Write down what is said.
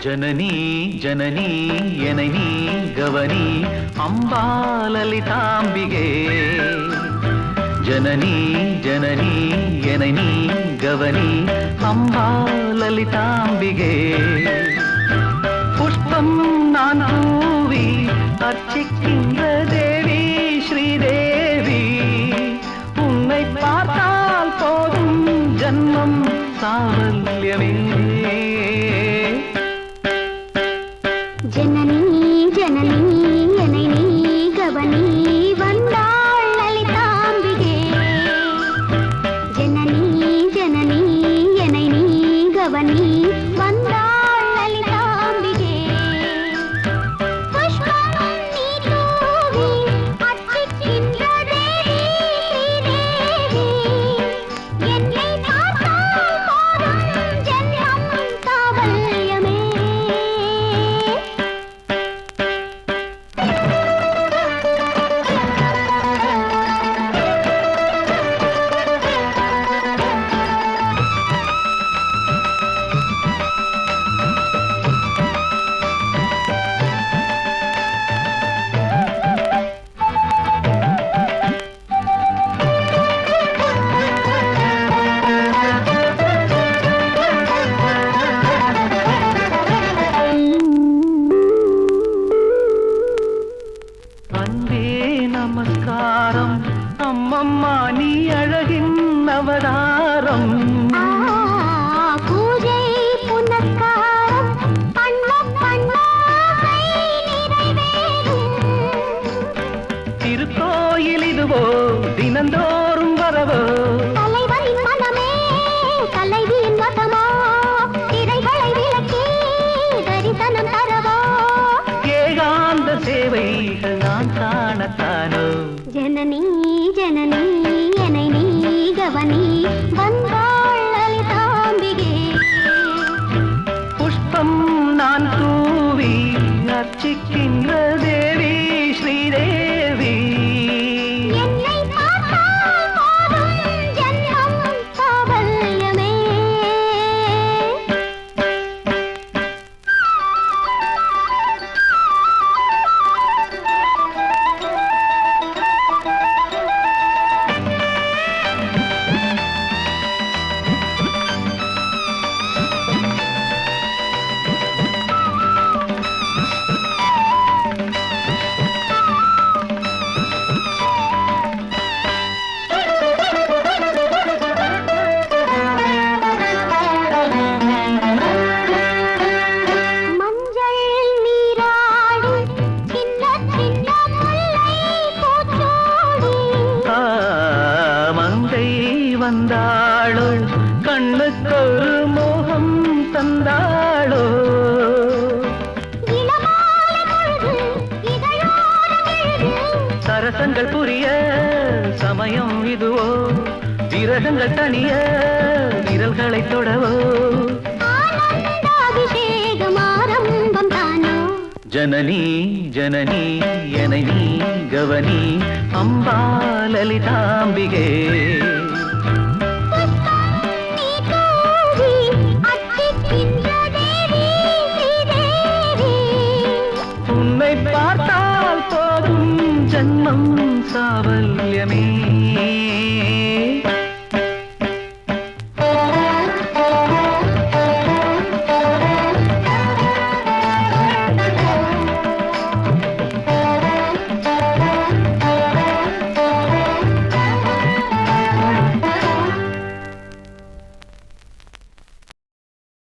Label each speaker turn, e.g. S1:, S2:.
S1: ஜனனி ஜனனி என்னை நீ கவனி அம்பா லலிதாம்பிகே ஜனனி ஜனனி என்னை நீ கவனி அம்பா லலிதாம்பிகே புஷ்பம் நான் தூவி அர்ச்சிக்கின்ற தேவி ஸ்ரீதேவி உன்னை பார்த்தால் போதும் ஜன்மம் சாவல்யமே
S2: ஜனனி ஜனனி என்னை நீ கவனி வந்தாள் லலிதாம்பிகே ஜனனி ஜனனி என்னை நீ கவனி வந்தாள் லலிதாம்பிகே புஷ்பம் நீ தூவி அர்ச்சிக்கின்ற தேவி ஸ்ரீதேவி என்னை பார்த்தால் போதும் ஜன்மம் சாவல்யமே
S1: நமஸ்காரம் அம்மம்மா நீ அழகின் அவதாரம்
S2: பூஜை புனஸ்காரம் பண்ண பண்ணாமை நிறைவேறும்
S1: திருக்கோயில் இதுவோ தினந்தோறும் வரவோ
S2: தலைவரின் மனமே தலைவியின் வசமோ திரைகளை விளக்கி தரிசனம் தரவோ
S1: ஏகாந்த சேவைகள் நான் காணத்தானோ
S2: ஜனனி ஜனனி என்னை நீ கவனி வந்தாள் லலிதாம்பிகே
S1: புஷ்பம் நான் தூவி அர்ச்சிக்கின்ற தேவி ஸ்ரீதேவி
S2: என்னை பார்த்தால் போதும் ஜன்மம் சாவல்யமே மஞ்சள் நீராடி சின்ன சின்ன முல்லை பூச்சோடி
S1: மங்கை வந்தாளோ கண்ணுக்கொரு மோகம் தந்தாளோ
S2: இளமாலை பொழுது இதழோடு விழுது
S1: சரசங்கள் புரிய சமயம் இதுவோ விரகங்கள் தனிய விரல்களை தொடவோ
S2: ஆனந்தாபிஷேகம் ஆரம்பம் தானோ
S1: ஜனனி ஜனனி என்னை நீ கவனி அம்பா லலிதாம்பிகே
S2: புஷ்பம் நீ தூவி அர்ச்சிக்கின்ற தேவி ஸ்ரீதேவி
S1: உன்னை பார்த்தால் போதும் ஜன்மம் சாவல்யமே